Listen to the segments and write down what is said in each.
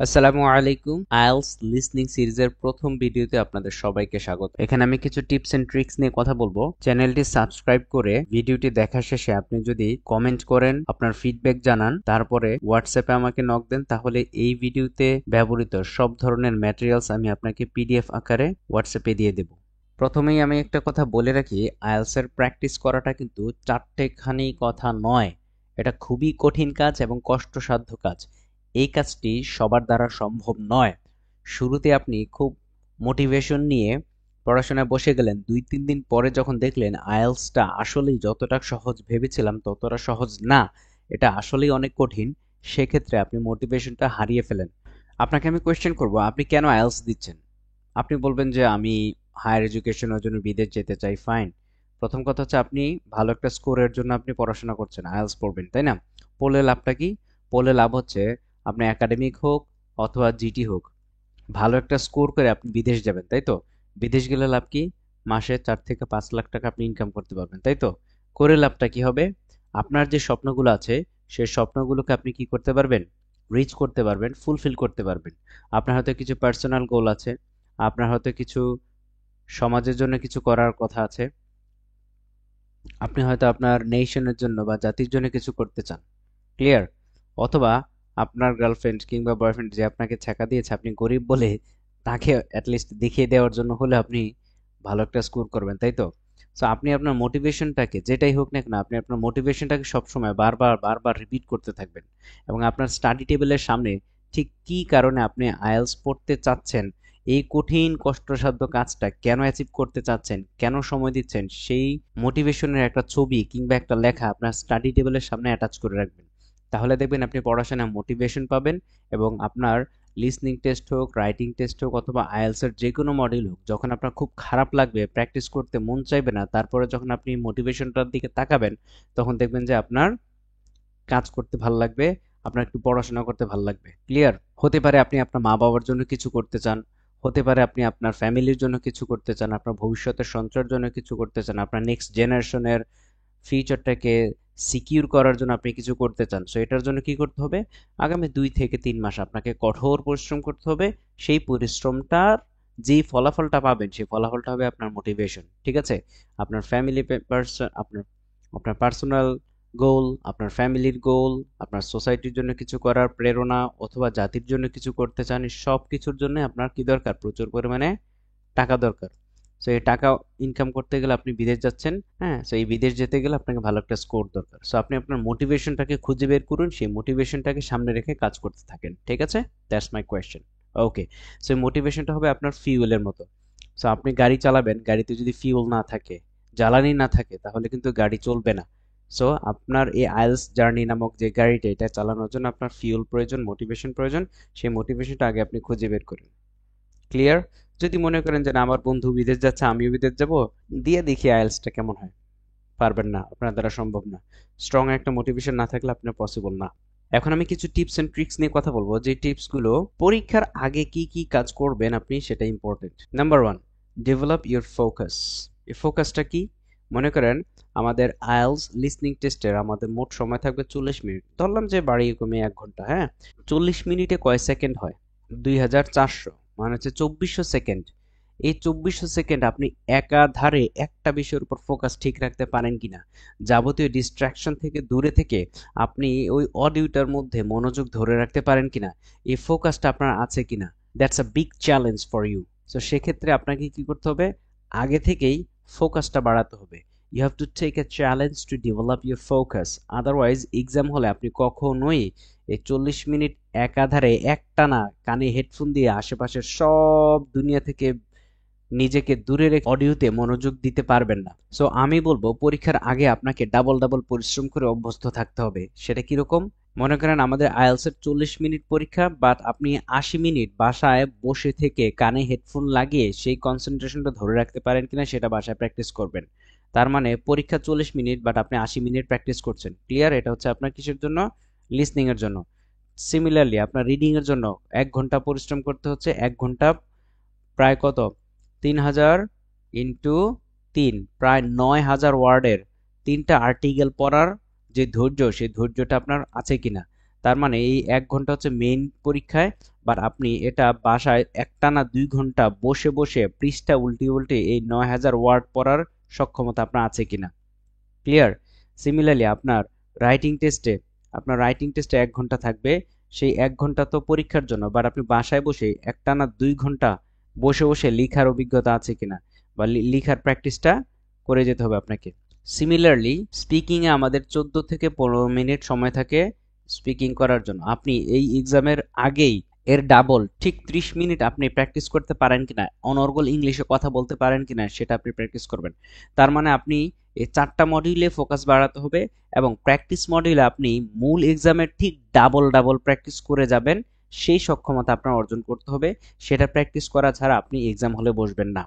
আসসালামু আলাইকুম। IELTS listening সিরিজের প্রথম ভিডিওতে আপনাদের সবাইকে স্বাগত। এখানে আমি কিছু টিপস এন্ড ট্রিক্স নিয়ে কথা বলবো। চ্যানেলটি সাবস্ক্রাইব করে ভিডিওটি দেখা শেষে আপনি যদি কমেন্ট করেন, আপনার ফিডব্যাক জানান, তারপরে হোয়াটসঅ্যাপে আমাকে নক দেন, তাহলে এই ভিডিওতে ব্যবহৃত সব ধরনের ম্যাটেরিয়ালস আমি আপনাকে পিডিএফ আকারে হোয়াটসঅ্যাপে দিয়ে দেব। প্রথমেই আমি একটা কথা বলে রাখি, আইএলটিএস এর প্র্যাকটিস করাটা কিন্তু চারটেখানি কথা নয়। এটা খুবই কঠিন কাজ এবং কষ্টসাধ্য কাজ। এই কাজটি সবার দ্বারা সম্ভব নয়। শুরুতে আপনি খুব মোটিভেশন নিয়ে পড়াশোনায় বসে গেলেন, 2-3 দিন পরে যখন দেখলেন আইএলটিএসটা আসলেই যতটা সহজ ভেবেছিলাম ততটা সহজ না, এটা আসলেই অনেক কঠিন, সেক্ষেত্রে আপনি মোটিভেশনটা হারিয়ে ফেলেন। আপনাকে আমি কোয়েশ্চেন করব, আপনি কেন আইএলটিএস দিচ্ছেন? আপনি বলবেন যে আমি হায়ার এডুকেশনের জন্য বিদেশ যেতে চাই। ফাইন। প্রথম কথা হচ্ছে আপনি ভালো একটা স্কোরের জন্য আপনি পড়াশোনা করছেন, আইএলটিএস পড়বেন, তাই না? পড়লে লাভটা কি? পড়লে লাভ হচ্ছে আপনি একাডেমিক হোক অথবা জিটি হোক, ভালো একটা স্কোর করে আপনি বিদেশ যাবেন, তাই তো? বিদেশ গেলে লাভ কি? মাসে 4 থেকে 5 লাখ টাকা আপনি ইনকাম করতে পারবেন, তাই তো? করে লাভটা কি হবে? আপনার যে স্বপ্নগুলো আছে সেই স্বপ্নগুলোকে আপনি কি করতে পারবেন? রিচ করতে পারবেন, ফুলফিল করতে পারবেন। আপনার হয়তো কিছু পার্সোনাল গোল আছে, আপনার হয়তো কিছু সমাজের জন্য কিছু করার কথা আছে, আপনি হয়তো আপনার নেশনের জন্য বা জাতির জন্য কিছু করতে চান। ক্লিয়ার? অথবা আপনার গার্লফ্রেন্ড কিংবা বয়ফ্রেন্ড যে আপনাকে ছ্যাঁকা দিয়েছে, আপনি গরিব বলে তাকে অ্যাটলিস্ট দেখিয়ে দেওয়ার জন্য হলে আপনি ভালো একটা স্কোর করবেন, তাই তো? সো আপনি আপনার মোটিভেশনটাকে যেটাই হোক না কেন, আপনি আপনার মোটিভেশনটাকে সবসময় বারবার বারবার রিপিট করতে থাকবেন। এবং আপনার স্টাডি টেবিলের সামনে ঠিক কী কারণে আপনি আইএলটিএস পড়তে চাচ্ছেন, এই কঠিন কষ্টসাধ্য কাজটা কেন অ্যাচিভ করতে চাচ্ছেন, কেন সময় দিচ্ছেন, সেই মোটিভেশনের একটা ছবি কিংবা একটা লেখা আপনার স্টাডি টেবিলের সামনে অ্যাটাচ করে রাখবেন। তাহলে দেখবেন আপনি পড়াশোনায় মোটিভেশন পাবেন এবং আপনার লিসনিং টেস্ট হোক, রাইটিং টেস্ট হোক অথবা আইএলটিএস এর যে কোনো মডেল হোক, যখন আপনার খুব খারাপ লাগবে, প্র্যাকটিস করতে মন চাইবে না, তারপরে যখন আপনি মোটিভেশনটার দিকে তাকাবেন, তখন দেখবেন যে আপনার কাজ করতে ভাল লাগবে, আপনার একটু পড়াশোনা করতে ভাল লাগবে। ক্লিয়ার? হতে পারে আপনি আপনার মা বাবার জন্য কিছু করতে চান, হতে পারে আপনি আপনার ফ্যামিলির জন্য কিছু করতে চান, আপনার ভবিষ্যতের সঞ্চয়ের জন্য কিছু করতে চান, আপনার নেক্সট জেনারেশনের ফিউচারটাকে সিকিউর করার জন্য আপনি কিছু করতে চান। সো এটার জন্য কি করতে হবে? আগামী 2 থেকে 3 মাস আপনাকে কঠোর পরিশ্রম করতে হবে। সেই পরিশ্রমটার যেই ফলাফলটা পাবেন সেই ফলাফলটা হবে আপনার মোটিভেশন। ঠিক আছে? আপনার ফ্যামিলি পার্সন, আপনার আপনার পার্সোনাল গোল, আপনার ফ্যামিলির গোল, আপনার সোসাইটির জন্য কিছু করার প্রেরণা অথবা জাতির জন্য কিছু করতে চান, এই সব কিছুর জন্য আপনার কি দরকার? প্রচুর পরিমাণে টাকা দরকার। সো এই টাকা ইনকাম করতে গেলে আপনি বিদেশ যাচ্ছেন, হ্যাঁ? সো এই বিদেশ যেতে গেলে আপনাকে ভালো একটা স্কোর দরকার। সো আপনি আপনার মোটিভেশনটাকে খুঁজে বের করুন, সেই মোটিভেশনটাকে সামনে রেখে কাজ করতে থাকেন। ঠিক আছে? That's my question. Okay. So এই মোটিভেশনটা হবে আপনার ফিউয়েলের মতো। সো আপনি গাড়ি চালাবেন, গাড়িতে যদি ফিউল না থাকে, জ্বালানি না থাকে, তাহলে কিন্তু গাড়ি চলবে না। সো আপনার এই আইএলটিএস জার্নি নামক যে গাড়িটা, এটা চালানোর জন্য আপনার ফিউল প্রয়োজন, মোটিভেশন প্রয়োজন। সেই মোটিভেশনটা আগে আপনি খুঁজে বের করুন। ক্লিয়ার? যদি মনে করেন যে না, আমার বন্ধু বিদেশ যাচ্ছে, আমিও বিদেশ যাব, দিয়ে দেখি আইএলটিএসটা কেমন হয়, পারবেন না, আপনার দ্বারা সম্ভব না। স্ট্রং একটা মোটিভেশন না থাকলে আপনার পসিবল না। এখন আমি কিছু টিপস এন্ড ট্রিক্স নিয়ে কথা বলবো, যে টিপসগুলো পরীক্ষার আগে কি কি কাজ করবেন আপনি, সেটা important. Number 1, develop your focus. এই ফোকাসটা কি? মনে করেন আমাদের আইএলটিএস লিসনিং টেস্টের আমাদের মোট সময় থাকবে 40 মিনিট, ধরলাম যে বাড়িয়ে কমিয়ে 1 ঘন্টা, হ্যাঁ? 40 মিনিটে কয় সেকেন্ড হয়? 2400, মানে হচ্ছে 2400 সেকেন্ড। এই 2400 সেকেন্ড আপনি একাধারে একটা বিষয়ের উপর ফোকাস ঠিক রাখতে পারেন কিনা, যাবতীয় ডিস্ট্রাকশন থেকে দূরে থেকে আপনি ওই অডিওটার মধ্যে মনোযোগ ধরে রাখতে পারেন কিনা, এই ফোকাসটা আপনার আছে কিনা, that's a big challenge for you. So সেক্ষেত্রে আপনাকে কি করতে হবে? আগে থেকেই ফোকাসটা বাড়াতে হবে। You have to take a challenge to develop your focus. Otherwise exam হলে আপনি কখনোই এই 40 মিনিট একাধারে একটানা কানে হেডফোন দিয়ে আশেপাশের সব দুনিয়া থেকে নিজেকে দূরে রেখে অডিওতে মনোযোগ দিতে পারবেন না। সো আমি বলবো পরীক্ষার আগে আপনাকে ডাবল ডাবল পরিশ্রম করে অভ্যস্ত থাকতে হবে। সেটা কিরকম? মনে করেন আমাদের আইএলটিএস এর 40 মিনিট পরীক্ষা, বাট আপনি 80 মিনিট বাসায় বসে থেকে কানে হেডফোন লাগিয়ে সেই কনসেন্ট্রেশনটা ধরে রাখতে পারেন কিনা সেটা বাসায় প্র্যাকটিস করবেন। তার মানে পরীক্ষা 40 মিনিট, বাট আপনি 80 মিনিট প্র্যাকটিস করছেন। ক্লিয়ার? এটা হচ্ছে আপনার কিসের জন্য? লিসনিং এর জন্য। সিমিলারলি আপনার রিডিং এর জন্য 1 ঘন্টা পরিশ্রম করতে হচ্ছে। 1 ঘন্টা প্রায় কত? 3000 ইন্টু 3, প্রায় 9000 ওয়ার্ডের 3টা আর্টিকেল পড়ার যে ধৈর্য, সেই ধৈর্যটা আপনার আছে কিনা। তার মানে এই 1 ঘন্টা হচ্ছে মেইন পরীক্ষায়, বাট আপনি এটা বাসায় একটানা 2 ঘন্টা বসে বসে পৃষ্ঠা উল্টে উল্টে এই 9000 ওয়ার্ড পড়ার সক্ষমতা আপনার আছে কিনা। ক্লিয়ার? সিমিলারলি আপনার রাইটিং টেস্টে 1 ঘন্টা থাকবে। সেই 1 ঘন্টা তো পরীক্ষার জন্য, বাট আপনি বাসায় বসে একটানা 2 ঘন্টা বসে বসে লিখার অভিজ্ঞতা আছে কিনা, বা লিখার প্র্যাকটিসটা করে যেতে হবে আপনাকে। সিমিলারলি স্পিকিংয়ে আমাদের 14 থেকে 15 মিনিট সময় থাকে স্পিকিং করার জন্য। আপনি এই এক্সামের আগেই এর ডাবল ঠিক 30 মিনিট আপনি প্র্যাকটিস করতে পারেন কিনা, অনর্গল ইংলিশে কথা বলতে পারেন কিনা সেটা আপনি প্র্যাকটিস করবেন। তার মানে আপনি এই 4টা মডিউলে ফোকাস বাড়াতে হবে, এবং প্র্যাকটিস মডিউলে আপনি মূল এক্সামের ঠিক ডাবল ডাবল প্র্যাকটিস করে যাবেন। সেই সক্ষমতা আপনার অর্জন করতে হবে। সেটা প্র্যাকটিস করা ছাড়া আপনি এক্সাম হলে বসবেন না।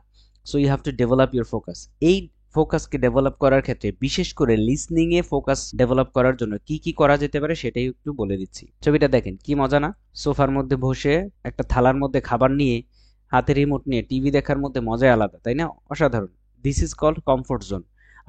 So you have to develop your focus. এই ফোকাসকে ডেভেলপ করার ক্ষেত্রে বিশেষ করে লিসনিং এ ফোকাস ডেভেলপ করার জন্য কি কি করা যেতে পারে সেটাই একটু বলে দিচ্ছি। ছবিটা দেখেন কি মজা না? সোফার মধ্যে বসে একটা থালার মধ্যে খাবার নিয়ে হাতে রিমোট নিয়ে টিভি দেখার মধ্যে মজাই আলাদা, তাই না? অসাধারণ। This is called comfort zone.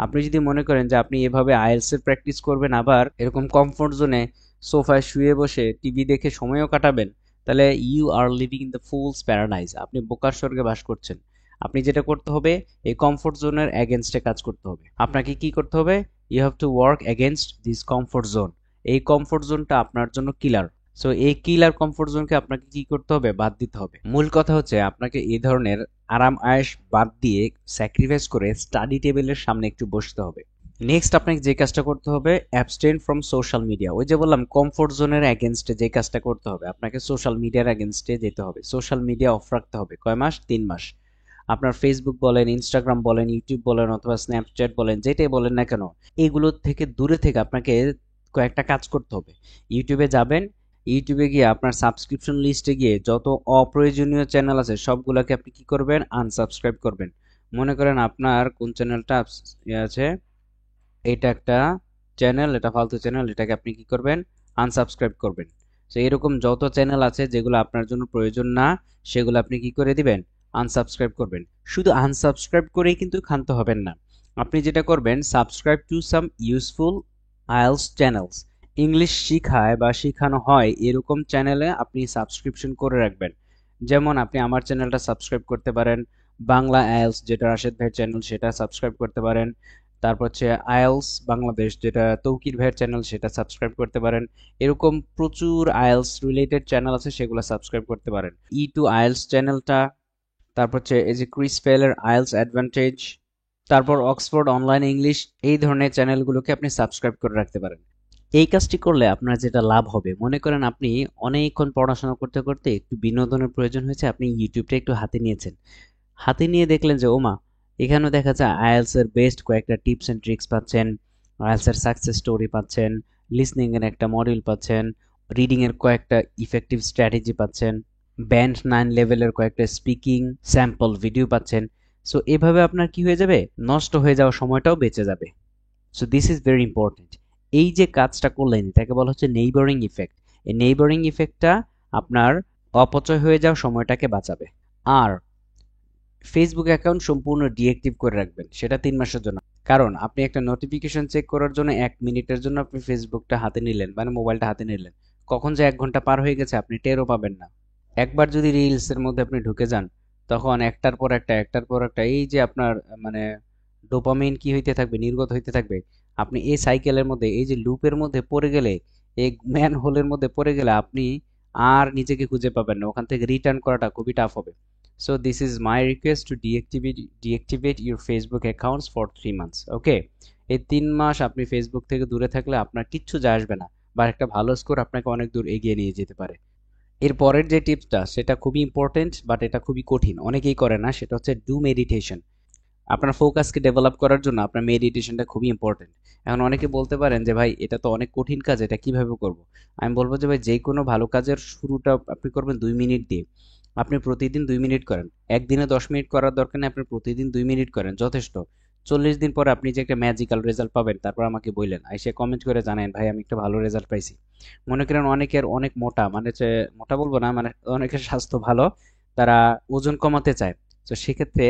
আপনি যদি মনে করেন যে আপনি এভাবে আইএলটিএস এর প্র্যাকটিস করবেন, আবার এরকম কমফোর্ট জোনে সোফায় শুয়ে বসে টিভি দেখে সময়ও কাটাবেন, তাহলে you are living in the fool's paradise. আপনি বোকার স্বর্গে বাস করছেন। আপনি যেটা করতে হবে, এই কমফোর্ট জোনের এগেনস্টে কাজ করতে হবে। আপনাকে কি করতে হবে? You have to work against this comfort zone. এই কমফোর্ট জোনটা আপনার জন্য কিলার। সো এই কিলার কমফোর্ট জোনকে আপনাকে কি করতে হবে? বাদ দিতে হবে। মূল কথা হচ্ছে আপনাকে এই ধরনের আরাম আয়েশ বাদ দিয়ে স্যাক্রিফাইস করে স্টাডি টেবিলের সামনে একটু বসতে হবে। নেক্সট আপনাকে যে কাজটা করতে হবে, অ্যাবস্টেইন ফ্রম সোশ্যাল মিডিয়া। ওই যে বললাম কমফোর্ট জোনের এগেনস্টে যে কাজটা করতে হবে, আপনাকে সোশ্যাল মিডিয়ার এগেনস্টে যেতে হবে। সোশ্যাল মিডিয়া অফ রাখতে হবে। কয় মাস? 3 মাস। আপনার ফেসবুক বলেন, ইনস্টাগ্রাম বলেন, ইউটিউব বলেন, অথবা স্ন্যাপচ্যাট বলেন, যেটাই বলেন না কেন, এগুলোর থেকে দূরে থেকে আপনাকে কয়েকটা কাজ করতে হবে। ইউটিউবে যাবেন, ইউটিউবে গিয়ে আপনার সাবস্ক্রিপশন লিস্টে গিয়ে যত অপ্রয়োজনীয় চ্যানেল আছে সবগুলোকে আপনি কি করবেন? আনসাবস্ক্রাইব করবেন। মনে করেন আপনার কোন চ্যানেলটা আছে, এটা একটা চ্যানেল, এটা ফালতু চ্যানেল, এটাকে আপনি কি করবেন? আনসাবস্ক্রাইব করবেন। তো এরকম যত চ্যানেল আছে যেগুলো আপনার জন্য প্রয়োজন না, সেগুলো আপনি কি করে দিবেন? আনসাবস্ক্রাইব করবেন। শুধু আনসাবস্ক্রাইব করেই কিন্তু ক্ষান্ত হবেন না। আপনি যেটা করবেন, subscribe to some useful IELTS channels. English শিখায় বা শেখানো হয় এরকম চ্যানেলে আপনি সাবস্ক্রিপশন করে রাখবেন। যেমন আপনি আমার চ্যানেলটা সাবস্ক্রাইব করতে পারেন, বাংলা আইএলটিএস যেটা রাশেদ ভাইয়ের চ্যানেল সেটা সাবস্ক্রাইব করতে পারেন, তারপর হচ্ছে আইএলস বাংলাদেশ যেটা তৌকির ভাইয়ের চ্যানেল সেটা সাবস্ক্রাইব করতে পারেন। এরকম প্রচুর আইএলস রিলেটেড চ্যানেল আছে, সেগুলো সাবস্ক্রাইব করতে পারেন। ই টু আইএলস চ্যানেলটা, তারপর হচ্ছে এই যে ক্রিস ফেলের আইএলস অ্যাডভান্টেজ, তারপর অক্সফোর্ড অনলাইন ইংলিশ, এই ধরনের চ্যানেলগুলোকে আপনি সাবস্ক্রাইব করে রাখতে পারেন। এই কাজটি করলে আপনার যেটা লাভ হবে, মনে করেন আপনি অনেকক্ষণ পড়াশোনা করতে করতে একটু বিনোদনের প্রয়োজন হয়েছে, আপনি ইউটিউবটা একটু হাতে নিয়েছেন, হাতে নিয়ে দেখলেন যে ওমা, এখানেও দেখা যায় আইএলস এর বেস্ট কয়েকটা টিপস এন্ড ট্রিক্স পাচ্ছেন, আইএলস এর সাকসেস স্টোরি পাচ্ছেন, লিসনিং এর একটা মডিউল পাচ্ছেন, রিডিং এর কয়েকটা ইফেক্টিভ স্ট্র্যাটেজি পাচ্ছেন, ব্যান্ড 9 লেভেলের কয়েকটা স্পিকিং স্যাম্পল ভিডিও পাচ্ছেন। সো এভাবে আপনার কি হয়ে যাবে? নষ্ট হয়ে যাওয়ার সময়টাও বেঁচে যাবে। So this is very important. এই যে কাজটা করলেন এটাকে বলা হচ্ছে নেইবারিং ইফেক্ট। এই নেইবারিং ইফেক্টটা আপনার অপচয় হয়ে যাওয়ার সময়টাকে বাঁচাবে। আর ফেসবুক অ্যাকাউন্ট সম্পূর্ণ ডিঅ্যাক্টিভ করে রাখবেন, সেটা 3 মাসের জন্য। কারণ আপনি একটা নোটিফিকেশন চেক করার জন্য 1 মিনিটের জন্য আপনি ফেসবুকটা হাতে নিলেন, মানে মোবাইলটা হাতে নিলেন, কখন যে 1 ঘন্টা পার হয়ে গেছে আপনি টেরও পাবেন না। একবার যদি রিলসের মধ্যে আপনি ঢুকে যান, তখন একটার পর একটা এই যে আপনার মানে ডোপামিন কি হইতে থাকবে, নির্গত হইতে থাকবে। আপনি এই সাইকেলের মধ্যে, এই যে লুপের মধ্যে পড়ে গেলে, এই ম্যান হোলের মধ্যে পড়ে গেলে আপনি আর নিজেকে খুঁজে পাবেন না, ওখান থেকে রিটার্ন করাটা খুবই টাফ হবে। So this is my request to deactivate your Facebook accounts for 3 months. Okay? এই 3 মাস আপনি ফেসবুক থেকে দূরে থাকলে আপনার কিচ্ছু যায় আসবে না, বা একটা ভালো স্কোর আপনাকে অনেক দূর এগিয়ে নিয়ে যেতে পারে। এর পরের যে টিপসটা সেটা খুবই ইম্পর্টেন্ট, বাট এটা খুবই কঠিন, অনেকেই করে না। সেটা হচ্ছে ডু মেডিটেশন। আপনার ফোকাসকে ডেভেলপ করার জন্য আপনার মেডিটেশনটা খুবই ইম্পর্টেন্ট। এখন অনেকে বলতে পারেন যে ভাই এটা তো অনেক কঠিন কাজ, এটা কিভাবে করব? আমি বলবো যে ভাই, যে কোনো ভালো কাজের শুরুটা আপনি করবেন 2 মিনিট দিয়ে। আপনি প্রতিদিন 2 মিনিট করেন, একদিনে 10 মিনিট করার দরকার নেই, আপনি প্রতিদিন 2 মিনিট করেন যথেষ্ট। 40 দিন পরে আপনি যে একটা ম্যাজিক্যাল রেজাল্ট পাবেন, তারপর আমাকে বললেন, আইসে কমেন্ট করে জানেন ভাই আমি একটা ভালো রেজাল্ট পাইছি। মনে করেন অনেকের অনেক মোটা, মানে হচ্ছে মোটা বলবো না, মানে অনেকের স্বাস্থ্য ভালো, তারা ওজন কমাতে চায়। তো সেক্ষেত্রে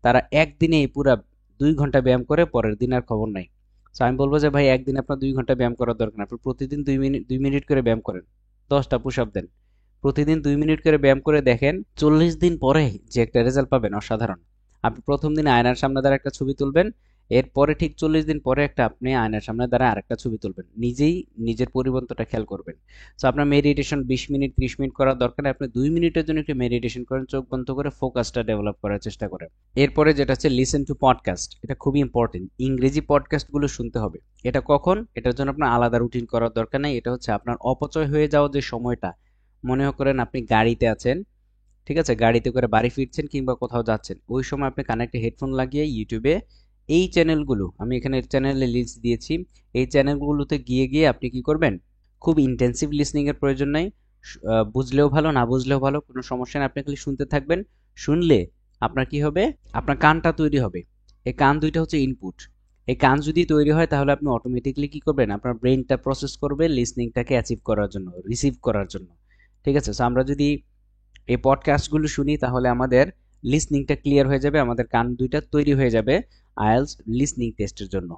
তারা একদিনেই পুরা 2 ঘন্টা ব্যায়াম করে পরের দিন আর খবর নাই। সো আমি বলবো যে ভাই একদিন আপনার 2 ঘন্টা ব্যায়াম করার দরকার নেই, আপনি প্রতিদিন 2 মিনিট করে ব্যায়াম করেন, 10টা পুশ আপ দেন, প্রতিদিন 2 মিনিট করে ব্যায়াম করে দেখেন, 40 দিন পরে যে একটা রেজাল্ট পাবেন অসাধারণ। আপনি প্রথম দিন আয়নার সামনে দাঁড়ায় একটা ছবি তুলবেন, এরপরে ঠিক 40 দিন পরে একটা আপনি আয়নার সামনে দাঁড়ায় আরেকটা ছবি তুলবেন, নিজেই নিজের পরিবর্তনটা খেয়াল করবেন। তো আপনার মেডিটেশন 20 মিনিট 30 মিনিট করার দরকার নেই, আপনি 2 মিনিটের জন্য একটু মেডিটেশন করেন, চোখ বন্ধ করে ফোকাসটা ডেভেলপ করার চেষ্টা করেন। এরপরে যেটা হচ্ছে লিসেন টু পডকাস্ট, এটা খুবই ইম্পর্টেন্ট, ইংরেজি পডকাস্টগুলো শুনতে হবে। এটা কখন? এটার জন্য আপনার আলাদা রুটিন করার দরকার নেই, এটা হচ্ছে আপনার অপচয় হয়ে যাওয়া যে সময়টা, মনে করেন আপনি গাড়িতে আছেন, ঠিক আছে, গাড়িতে করে বাড়ি ফিরছেন কিংবা কোথাও যাচ্ছেন, ওই সময় আপনি কানেক্টে হেডফোন লাগিয়ে ইউটিউবে এই চ্যানেলগুলো, আমি এখানে চ্যানেলের লিস্ট দিয়েছি, এই চ্যানেলগুলোতে গিয়ে গিয়ে আপনি কি করবেন, খুব ইন্টেন্সিভ লিসনিং এর প্রয়োজন নাই, বুঝলেও ভালো না বুঝলেও ভালো, কোনো সমস্যা নেই, আপনি খালি শুনতে থাকবেন। শুনলে আপনার কি হবে, আপনার কানটা তৈরি হবে, এই কান দুইটা হচ্ছে ইনপুট, এই কান যদি তৈরি হয় তাহলে আপনি অটোমেটিকলি কি করবেন, আপনার ব্রেনটা প্রসেস করবে লিসনিংটাকে অ্যাচিভ করার জন্য, রিসিভ করার জন্য। ঠিক আছে, সো আমরা যদি এই পডকাস্টগুলো শুনি তাহলে আমাদের লিসনিংটা ক্লিয়ার হয়ে যাবে, আমাদের কান দুইটা তৈরি হয়ে যাবে আইএলটিএস লিসনিং টেস্টের জন্য।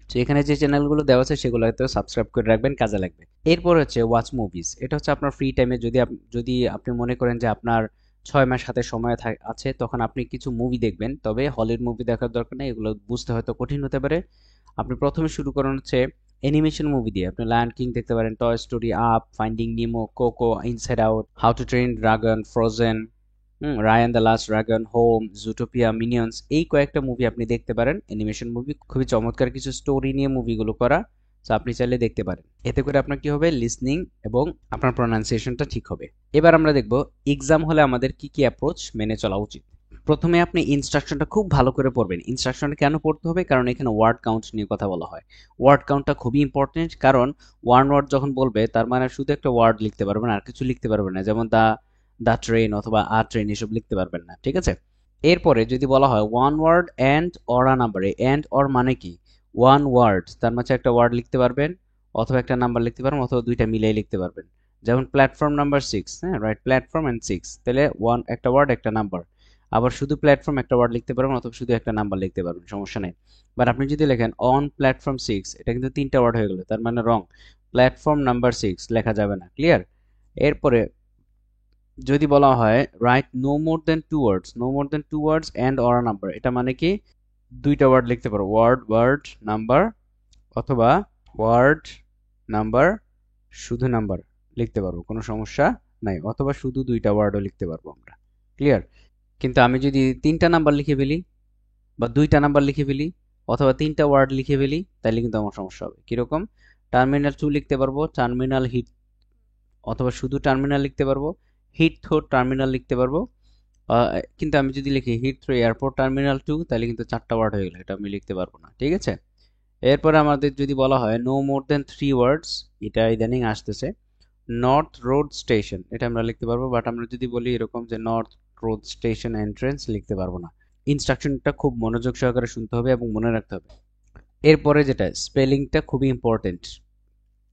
তো এখানে যে চ্যানেলগুলো দেওয়া আছে সেগুলো হয়তো সাবস্ক্রাইব করে রাখবেন, কাজে লাগবে। এরপর হচ্ছে ওয়াচ মুভিজ, এটা হচ্ছে আপনার ফ্রি টাইমে যদি আপনি মনে করেন যে আপনার 6 মাস হাতে সময় আছে, তখন আপনি কিছু মুভি দেখবেন, তবে হলিউড মুভি দেখার দরকার নেই, এগুলো বুঝতে হয়তো কঠিন হতে পারে। আপনি প্রথমে শুরু করেন হচ্ছে অ্যানিমেশন মুভি দিয়ে, আপনি লায়ন কিং দেখতে পারেন, Toy Story, Up, Finding Nemo, Coco, Inside Out, how to train dragon, Frozen, Raya the Last Dragon, Home, Zootopia, Minions, এই কয়েকটা মুভি আপনি দেখতে পারেন, অ্যানিমেশন মুভি, খুবই চমৎকার কিছু স্টোরি নিয়ে মুভিগুলো করা, তো আপনি চাইলে দেখতে পারেন। এতে করে আপনার কি হবে, লিসনিং এবং আপনার প্রনাউন্সিয়েশনটা ঠিক হবে। এবার আমরা দেখব এক্সাম হলে আমাদের কি কি অ্যাপ্রোচ মেনে চলা উচিত। প্রথমে আপনি ইনস্ট্রাকশনটা খুব ভালো করে পড়বেন। ইনস্ট্রাকশনটা কেন পড়তে হবে? কারণ এখানে ওয়ার্ড কাউন্ট নিয়ে কথা বলা হয়। ওয়ার্ড কাউন্টটা খুবই ইম্পর্টেন্ট, কারণ ওয়ান ওয়ার্ড যখন বলবে তার মানে শুধু একটা ওয়ার্ড লিখতে পারবেন, আর কিছু লিখতে পারবেন না, যেমন দা ট্রেন অথবা আ ট্রেন এসব লিখতে পারবেন না, ঠিক আছে। এরপরে যদি বলা হয় one word and or a number, and or মানে কি, ওয়ান ওয়ার্ড তার মাঝে একটা ওয়ার্ড লিখতে পারবেন, অথবা একটা নাম্বার লিখতে পারবেন, অথবা দুইটা মিলাই লিখতে পারবেন। যেমন প্ল্যাটফর্ম নাম্বার 6, হ্যাঁ রাইট, প্ল্যাটফর্ম অ্যান্ড 6, তাহলে ওয়ান একটা ওয়ার্ড একটা নাম্বার। আবার শুধু প্ল্যাটফর্ম একটা ওয়ার্ড লিখতে পারবেন, অথবা শুধু একটা নাম্বার লিখতে পারবেন, সমস্যা নেই। বাট আপনি যদি লেখেন অন প্ল্যাটফর্ম 6, এটা কিন্তু 3টা ওয়ার্ড হয়ে গেল, তার মানে রং, প্ল্যাটফর্ম নাম্বার 6 লেখা যাবে না, ক্লিয়ার। এরপরে যদি বলা হয় right no more than two words, no more than two words and or number, এটা মানে কি দুইটা ওয়ার্ড লিখতে পারো, ওয়ার্ড ওয়ার্ড নাম্বার, অথবা ওয়ার্ড নাম্বার শুধু নাম্বার লিখতে পারবো, কোনো সমস্যা নাই, অথবা শুধু দুইটা ওয়ার্ডও লিখতে পারবো আমরা, ক্লিয়ার। কিন্তু আমি যদি 3টা নাম্বার লিখে ফেলি, বা 2টা নাম্বার লিখে ফেলি, অথবা 3টা ওয়ার্ড লিখে ফেলি, তাহলে কিন্তু আমার সমস্যা হবে। কিরকম? টার্মিনাল 2 লিখতে পারবো, টার্মিনাল হিট, অথবা শুধু টার্মিনাল লিখতে পারবো, হিট থ্রো টার্মিনাল লিখতে পারবো। কিন্তু আমি যদি লিখি হিট থ্রো এয়ারপোর্ট টার্মিনাল 2, তাহলে কিন্তু 4টা ওয়ার্ড হয়ে গেল, এটা আমি লিখতে পারবো না, ঠিক আছে। এরপরে আমাদের যদি বলা হয় নো মোর দেন 3 ওয়ার্ডস, এটা ইদানিং আসতেছে, নর্থ রোড স্টেশন, এটা আমরা লিখতে পারবো, বাট আমরা যদি বলি এরকম যে নর্থ রোড স্টেশন এন্ট্রেন্স, লিখতে পারবো না। ইনস্ট্রাকশনটা খুব মনোযোগ সহকারে শুনতে হবে এবং মনে রাখতে হবে। এরপরে যেটা স্পেলিংটা খুবই ইম্পর্টেন্ট,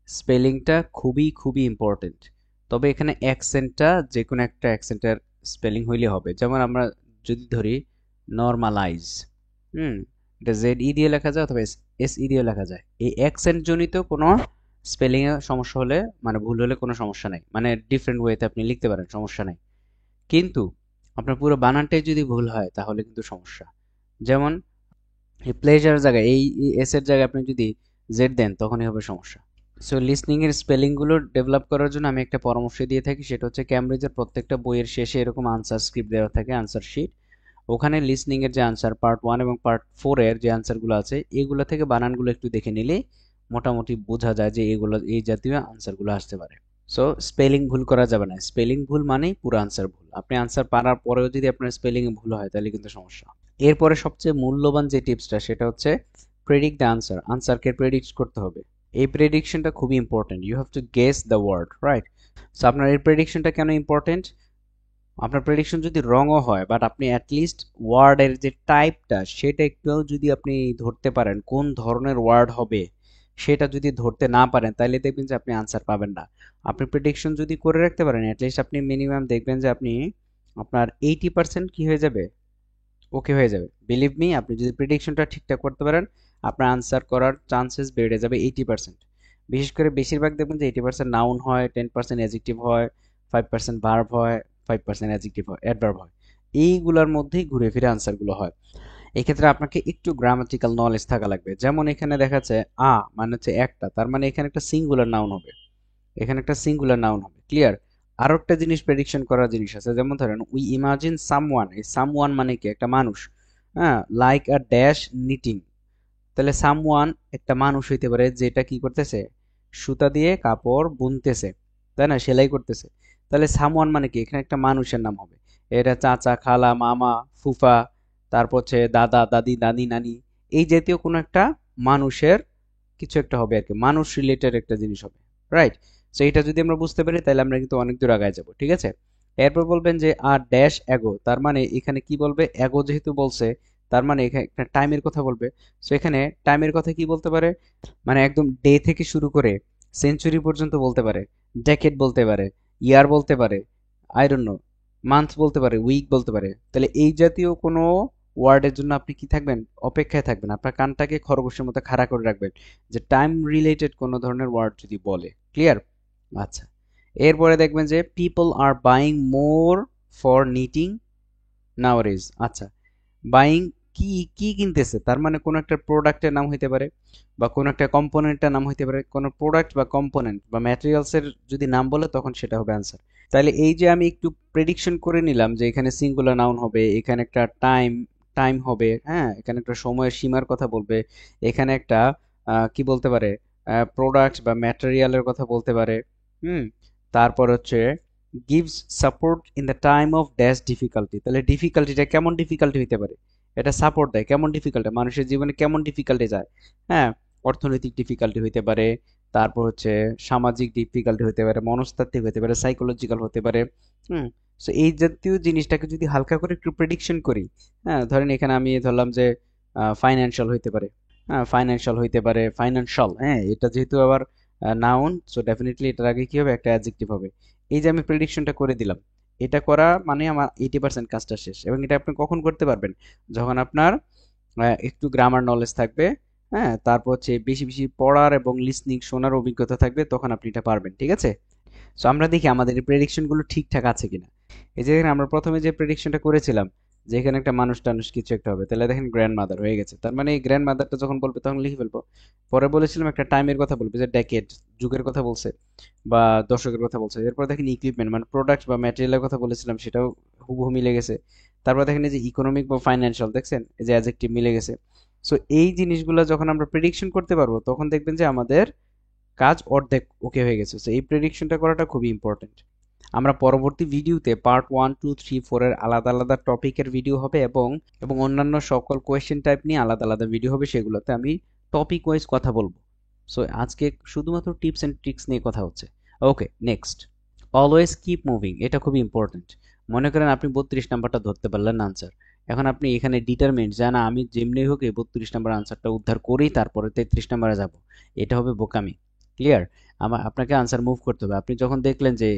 স্পেলিংটা খুবই খুবই ইম্পর্টেন্ট, তবে এখানে অ্যাকসেন্টটা যে কোনো একটা অ্যাকসেন্টের স্পেলিং হইলে হবে। যেমন আমরা যদি ধরি নর্মালাইজ, হুম, এটা জেড ই দিয়ে লেখা যায়, অথবা এস ই দিয়ে লেখা যায়। এই অ্যাকসেন্ট জনিত কোনো স্পেলিং এ সমস্যা হলে, মানে ভুল হলে কোনো সমস্যা নাই, মানে ডিফারেন্ট ওয়েতে আপনি লিখতে পারেন, সমস্যা নাই। কিন্তু আপনার পুরো বানানটাই যদি ভুল হয় তাহলে কিন্তু সমস্যা। যেমন এই প্লেজার জায়গায় এই এস এর জায়গায় আপনি যদি জেড দেন তখনই হবে সমস্যা। সো লিসনিং এর স্পেলিং গুলো ডেভেলপ করার জন্য আমি একটা পরামর্শ দিয়ে থাকি, সেটা হচ্ছে ক্যামব্রিজের প্রত্যেকটা বইয়ের শেষে এরকম আনসার স্ক্রিপ্ট দেওয়া থাকে, আনসার শিট। ওখানে লিসনিং এর যে আনসার পার্ট 1 এবং পার্ট 4 এর যে আনসারগুলো আছে, এগুলো থেকে বানানগুলো একটু দেখে নিলে মোটামুটি বোঝা যায় যে এগুলো এই জাতীয় আনসারগুলো আসতে পারে। সো স্পেলিং ভুল করা যাবে না, স্পেলিং ভুল মানেই পুরো আনসার ভুল। আপনি আনসার পারার পরেও যদি আপনার স্পেলিং এ ভুল হয় তাহলে কিন্তু সমস্যা। এরপরে সবচেয়ে মূল্যবান যে টিপসটা সেটা হচ্ছে প্রেডিক্ট দ্য আনসার, আনসারকে প্রেডিক্ট করতে হবে। এই প্রেডিকশনটা খুবই important, you have to guess the word, right. So আপনার এই প্রেডিকশনটা কেন ইম্পর্টেন্ট? আপনার প্রেডিকশন যদি রংও হয়, বাট আপনি অ্যাটলিস্ট ওয়ার্ডের যে টাইপটা সেটা একটু যদি আপনি ধরতে পারেন, কোন ধরনের ওয়ার্ড হবে সেটা যদি ধরতে না পারেন, তাহলে দেখবেন যে আপনি আনসার পাবেন না। আপনি প্রেডিকশন যদি করে রাখতে পারেন, অ্যাটলিস্ট আপনি মিনিমাম দেখবেন যে আপনি আপনার 80% কি হয়ে যাবে, ওকে হয়ে যাবে। বিলিভ মি, আপনি যদি প্রেডিকশনটা ঠিকঠাক করতে পারেন, আপনার আনসার করার চান্সেস বেড়ে যাবে 80%। বিশেষ করে বেশিরভাগ দেখবেন যে 80% নাউন হয়, 10% অ্যাডজেক্টিভ হয়, 5% ভার্ব হয়, 5% অ্যাডজেক্টিভ হয়, অ্যাডভার্ব হয়। এইগুলোর মধ্যেই ঘুরে ফিরে আনসারগুলো হয়। এক্ষেত্রে আপনাকে একটু গ্রামাটিক্যাল নলেজ থাকা লাগবে। যেমন এখানে দেখা যাচ্ছে মানে হচ্ছে একটা, তার মানে এখানে একটা সিঙ্গুলার নাউন হবে, এখানে একটা সিঙ্গুলার নাউন হবে। ক্লিয়ার? আরো একটা জিনিস প্রেডিকশন করার জিনিস আছে, যেমন ধরেন উই ইমাজিন সামওয়ান, এই সামওয়ান মানে কি? একটা মানুষ। হ্যাঁ, লাইক আ ড্যাশ নিটিং, তাহলে সামওয়ান একটা মানুষ হইতে পারে যেটা কি করতেছে, সুতা দিয়ে কাপড় বুনতেছে, তাই না, সেলাই করতেছে। তাহলে সামওয়ান মানে কি? এখানে একটা মানুষের নাম হবে। এটা চাচা, খালা, মামা, ফুফা, তারপর হচ্ছে দাদা, দাদি, নানি, নানি, এই জাতীয় কোনো একটা মানুষের কিছু একটা হবে আর কি, মানুষ রিলেটেড একটা জিনিস হবে। রাইট? সো এটা যদি আমরা বুঝতে পারি তাহলে আমরা কিন্তু অনেক দূর আগায় যাব। ঠিক আছে? এরপর বলবেন যে আর ড্যাশ এগো, তার মানে এখানে কি বলবে? এগো যেহেতু বলছে, তার মানে এখানে একটা টাইমের কথা বলবে। সো এখানে টাইমের কথা কি বলতে পারে? মানে একদম ডে থেকে শুরু করে সেঞ্চুরি পর্যন্ত বলতে পারে, ডেকেড বলতে পারে, ইয়ার বলতে পারে, আই ডোন্ট নো, মান্থ বলতে পারে, উইক বলতে পারে। তাহলে এই জাতীয় কোনো ওয়ার্ডের জন্য আপনি কি থাকবেন? অপেক্ষায় থাকবেন, আপনার কানটাকে খরগোশের মতো খাড়া করে রাখবেন, যে টাইম রিলেটেড কোনো ধরনের ওয়ার্ড যদি বলে। ক্লিয়ার? আচ্ছা, এরপরে দেখবেন যে people are buying more for knitting nowadays. আচ্ছা, বাইং কি কি কিনতেছে? তার মানে কোনো একটা প্রোডাক্টের নাম হইতে পারে, বা কোনো একটা কম্পোনেন্টের নাম হইতে পারে। কোনো প্রোডাক্ট বা কম্পোনেন্ট বা ম্যাটেরিয়ালস এর যদি নাম বলে তখন সেটা হবে অ্যান্সার। তাহলে এই যে আমি একটু প্রেডিকশন করে নিলাম যে এখানে সিঙ্গুলার নাউন হবে, এখানে একটা টাইম টাইম হবে, হ্যাঁ, এখানে একটা সময়ের সীমার কথা বলবে, এখানে একটা কি বলতে পারে, প্রোডাক্ট বা ম্যাটেরিয়ালের কথা বলতে পারে। হুম, তারপর হচ্ছে gives support in the time of dash difficulty. তাহলে ডিফিকাল্টিটা কেমন ডিফিকাল্টি হইতে পারে? এটা সাপোর্ট দেয় কেমন ডিফিকাল্টি, মানুষের জীবনে কেমন ডিফিকাল্টি যায়। হ্যাঁ, অর্থনৈতিক ডিফিকাল্টি হইতে পারে, তারপর হচ্ছে সামাজিক ডিফিকাল্টি হতে পারে, মনস্তাত্ত্বিক হতে পারে, সাইকোলজিক্যাল হতে পারে। হুম, সো এই জাতীয় জিনিসটাকে যদি হালকা করে একটু প্রেডিকশন করি, হ্যাঁ, ধরেন এখানে আমি ধরলাম যে ফাইন্যান্সিয়াল হইতে পারে, হ্যাঁ, ফাইন্যান্সিয়াল হইতে পারে, ফাইন্যান্সিয়াল, হ্যাঁ, এটা যেহেতু আবার নাউন, সো ডেফিনেটলি এটার আগে কি হবে? একটা অ্যাডজেক্টিভ হবে। এই যে আমি প্রেডিকশনটা করে দিলাম, এটা করা মানে আমার 80% কাজটা শেষ। এবং এটা আপনি কখন করতে পারবেন? যখন আপনার একটু গ্রামার নলেজ থাকবে, হ্যাঁ, তারপর হচ্ছে বেশি বেশি পড়ার এবং লিসনিং শোনার অভিজ্ঞতা থাকবে, তখন আপনি এটা পারবেন। ঠিক আছে? সো আমরা দেখি আমাদের এই প্রেডিকশন গুলো ঠিকঠাক আছে কিনা। এই যে এখানে আমরা প্রথমে যে প্রেডিকশনটা করেছিলাম যে এখানে একটা মানুষ টানুষ কিছু একটা হবে, তাহলে দেখেন গ্র্যান্ড মাদার হয়ে গেছে। তার মানে এই গ্র্যান্ড মাদারটা যখন বলবে তখন লিখে ফেলবো। পরে বলেছিলাম একটা টাইমের কথা বলবে, যে ডেকেড, যুগের কথা বলছে, বা দশকের কথা বলছে। এরপর দেখেন ইকুইপমেন্ট মানে প্রোডাক্ট বা ম্যাটেরিয়ালের কথা বলেছিলাম, সেটাও হুবহু মিলে গেছে। তারপর দেখেন এই যে ইকোনমিক বা ফাইন্যান্সিয়াল, দেখছেন এই যে অ্যাডজেক্টিভ মিলে গেছে। সো এই জিনিসগুলো যখন আমরা প্রেডিকশন করতে পারবো তখন দেখবেন যে আমাদের কাজ অর্ধেক ওকে হয়ে গেছে। সো এই প্রেডিকশনটা করাটা খুবই ইম্পর্টেন্ট। আমরা পরবর্তী ভিডিওতে পার্ট 1, 2, 3, 4 এর আলাদা আলাদা টপিকের ভিডিও হবে, এবং অন্যান্য সকল কোয়েশ্চেন টাইপ নিয়ে আলাদা আলাদা ভিডিও হবে, সেগুলোতে আমি টপিক ওয়াইজ কথা বলবো। সো আজকে শুধুমাত্র টিপস এন্ড ট্রিক্স নিয়ে কথা হচ্ছে। ওকে, নেক্সট, অলওয়েজ কিপ মুভিং, এটা খুবই ইম্পর্টেন্ট। মনে করেন আপনি 32 নাম্বারটা ধরতে পারলেন না আনসার, এখন আপনি এখানে ডিটারমিন্ড যে না, আমি যেমনি হোক এই 32 নাম্বার আনসারটা উদ্ধার করেই তারপরে 33 নাম্বারে যাব, এটা হবে বোকামি। ক্লিয়ার? আপনাকে আনসার মুভ করতে হবে। আপনি যখন দেখলেন যে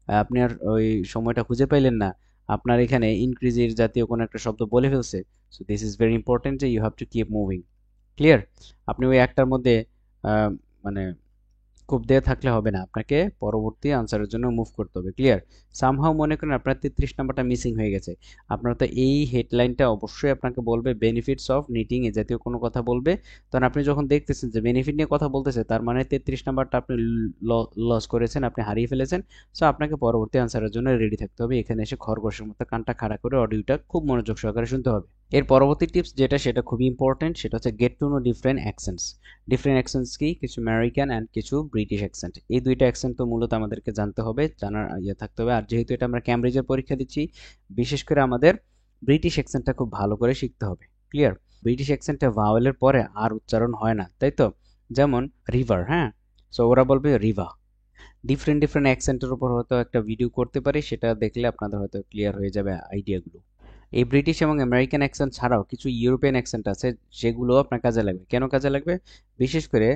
আপনি আর ওই সময়টা খুঁজে পাইলেন না, আপনার এখানে ইনক্রিজের জাতীয় কোনো একটা শব্দ বলে ফেলছে, so this is very important যে you have to keep moving. Clear? আপনি ওই একটার মধ্যে আহ, মানে খুব দিয়ে থাকলে হবে না, আপনাকে পরবর্তী আনসারের জন্য মুভ করতে হবে। ক্লিয়ার? সামহাও মনে করেন আপনার 33 নাম্বারটা মিসিং হয়ে গেছে, আপনার তো এই হেডলাইনটা অবশ্যই আপনাকে বলবে বেনিফিটস অফ নিটিং এ জাতীয় কোনো কথা বলবে। তখন আপনি যখন দেখতেছেন যে বেনিফিট নিয়ে কথা বলতেছে, তার মানে 33 নাম্বারটা আপনি লস করেছেন, আপনি হারিয়ে ফেলেছেন। সো আপনাকে পরবর্তী আনসারের জন্য রেডি থাকতে হবে, এখানে এসে খরগোশের মতো কানটা খাড়া করে অডিওটা খুব মনোযোগ সহকারে শুনতে হবে। এর পরবর্তী টিপস যেটা, সেটা খুবই ইম্পর্টেন্ট, সেটা হচ্ছে get to know different accents. Different accents কি? কিছু আমেরিকান অ্যান্ড কিছু ব্রিটিশ অ্যাকসেন্ট। এই দুইটা অ্যাকসেন্ট তো মূলত আমাদেরকে জানতে হবে, জানার ইয়ে থাকতে হবে। আর যেহেতু এটা আমরা ক্যামব্রিজের পরীক্ষা দিচ্ছি, বিশেষ করে আমাদের ব্রিটিশ অ্যাকসেন্টটা খুব ভালো করে শিখতে হবে। ক্লিয়ার? ব্রিটিশ অ্যাকসেন্টে ভাওয়েলের পরে আর উচ্চারণ হয় না, তাই তো? যেমন রিভার, হ্যাঁ, সো ওরা বলবে রিভা। ডিফারেন্ট ডিফারেন্ট অ্যাকসেন্টের উপর হয়তো একটা ভিডিও করতে পারি, সেটা দেখলে আপনাদের হয়তো ক্লিয়ার হয়ে যাবে আইডিয়াগুলো। এই ব্রিটিশ এবং আমেরিকান অ্যাকসেন্ট ছাড়াও কিছু ইউরোপিয়ান অ্যাকসেন্ট আছে, যেগুলো আপনার কাজে লাগবে। কেন কাজে লাগবে? বিশেষ করে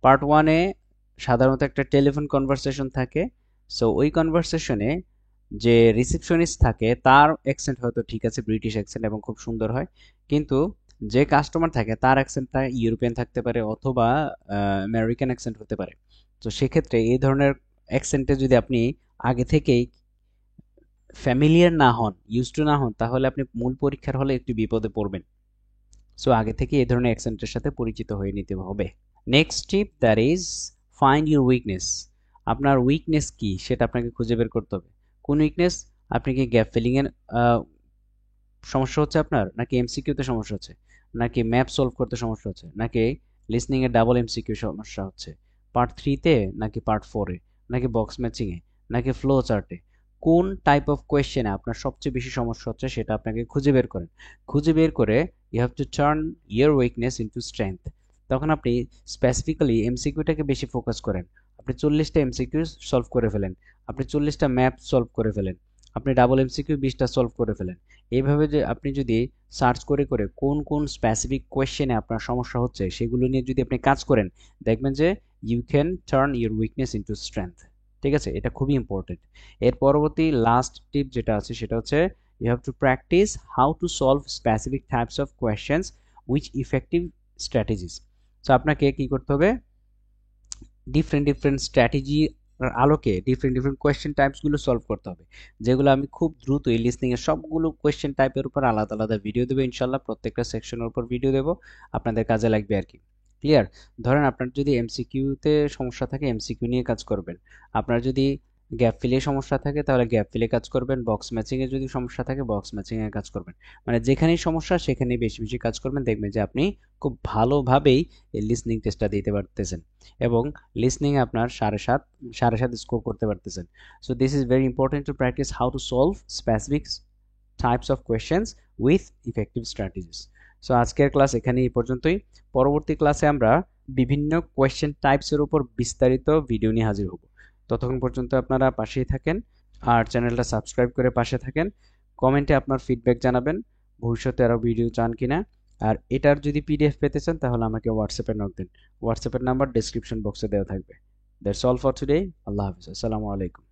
পার্ট ওয়ানে সাধারণত একটা টেলিফোন কনভারসেশন থাকে। সো ওই কনভারসেশনে যে রিসেপশনিস্ট থাকে তার অ্যাকসেন্ট হয়তো ঠিক আছে, ব্রিটিশ অ্যাকসেন্ট এবং খুব সুন্দর হয়, কিন্তু যে কাস্টমার থাকে তার অ্যাকসেন্টটা ইউরোপিয়ান থাকতে পারে অথবা আমেরিকান অ্যাকসেন্ট হতে পারে। তো সেক্ষেত্রে এই ধরনের অ্যাকসেন্টে যদি আপনি আগে থেকেই ফ্যামিলিয়ার না হন, ইউজ টু না হন, তাহলে আপনি মূল পরীক্ষার হলে একটু বিপদে পড়বেন। সো আগে থেকে এই ধরনের অ্যাকসেন্টের সাথে পরিচিত হয়ে নিতে হবে। Next tip that is find your weakness. আপনার উইকনেস কি সেটা আপনাকে খুঁজে বের করতে হবে। কোন উইকনেস? আপনি কি গ্যাপ ফিলিং এর সমস্যা হচ্ছে আপনার, নাকি এমসিকিউতে সমস্যা হচ্ছে, নাকি ম্যাপ সলভ করতে সমস্যা হচ্ছে, নাকি লিসনিং এর ডাবল এমসিকিউ সমস্যা হচ্ছে, পার্ট 3-তে নাকি পার্ট 4-এ, নাকি বক্স ম্যাচিং এ, নাকি ফ্লো চার্টে? কোন টাইপ অফ কোয়েশ্চেনে আপনার সবচেয়ে বেশি সমস্যা হচ্ছে সেটা আপনাকে খুঁজে বের করেন। খুঁজে বের করে you have to turn your weakness into strength. তখন আপনি স্পেসিফিক্যালি এমসিকিউটাকে বেশি ফোকাস করেন। আপনি 40টা এমসিকিউ সলভ করে ফেলেন, আপনি 40টা ম্যাপ সলভ করে ফেলেন, আপনি ডাবল এমসিকিউ 20টা সলভ করে ফেলেন। এইভাবে যে আপনি যদি সার্চ করে করে কোন কোন স্পেসিফিক কোয়েশ্চেনে আপনার সমস্যা হচ্ছে সেগুলো নিয়ে যদি আপনি কাজ করেন, দেখবেন যে you can turn your weakness into strength. ঠিক আছে, এটা খুবই ইম্পর্টেন্ট। এর পরবর্তী লাস্ট টিপ যেটা আছে সেটা হচ্ছে you have to practice how to solve specific types of questions which effective strategies. So আপনাকে কি করতে হবে? ডিফারেন্ট ডিফারেন্ট স্ট্র্যাটেজি আলোকে ডিফারেন্ট ডিফারেন্ট কোয়েশ্চেন টাইপসগুলো সলভ করতে হবে, যেগুলো আমি খুব দ্রুত এই লিসনিং এর সবগুলো কোয়েশ্চেন টাইপের উপর আলাদা আলাদা ভিডিও দেবো ইনশাল্লাহ। প্রত্যেকটা সেকশনের উপর ভিডিও দেবো, আপনাদের কাজে লাগবে আর কি। ক্লিয়ার? ধরেন আপনার যদি এমসিকিউতে সমস্যা থাকে এমসিকিউ নিয়ে কাজ করবেন, আপনার যদি গ্যাপ ফিলে সমস্যা থাকে তাহলে গ্যাপ ফিলে কাজ করবেন, বক্স ম্যাচিং এ যদি সমস্যা থাকে বক্স ম্যাচিং এ কাজ করবেন। মানে যেখানেই সমস্যা সেখানেই বেশি বেশি কাজ করবেন, দেখবেন যে আপনি খুব ভালোভাবেই এই লিসনিং টেস্টটা দিতে পারতেছেন এবং লিসনিং এ আপনার 7.5 স্কোর করতে পারতেছেন। So this is very important to practice how to solve specific types of questions with effective strategies. So আজকের ক্লাস এখানে এই পর্যন্তই। পরবর্তী ক্লাসে আমরা বিভিন্ন কোয়েশ্চেন টাইপসের উপর বিস্তারিত ভিডিও নিয়ে হাজির হব। ততক্ষণ পর্যন্ত আপনারা পাশেই থাকেন আর চ্যানেলটা সাবস্ক্রাইব করে পাশে থাকেন। কমেন্টে আপনার ফিডব্যাক জানাবেন ভবিষ্যতে আরও ভিডিও চান কিনা। আর এটার যদি পিডিএফ পেতে চান তাহলে আমাকে হোয়াটসঅ্যাপে নক দিন। হোয়াটসঅ্যাপের নাম্বার ডেসক্রিপশন বক্সে দেওয়া থাকবে। That's all for today. আল্লাহ হাফিজ। আসসালামু আলাইকুম।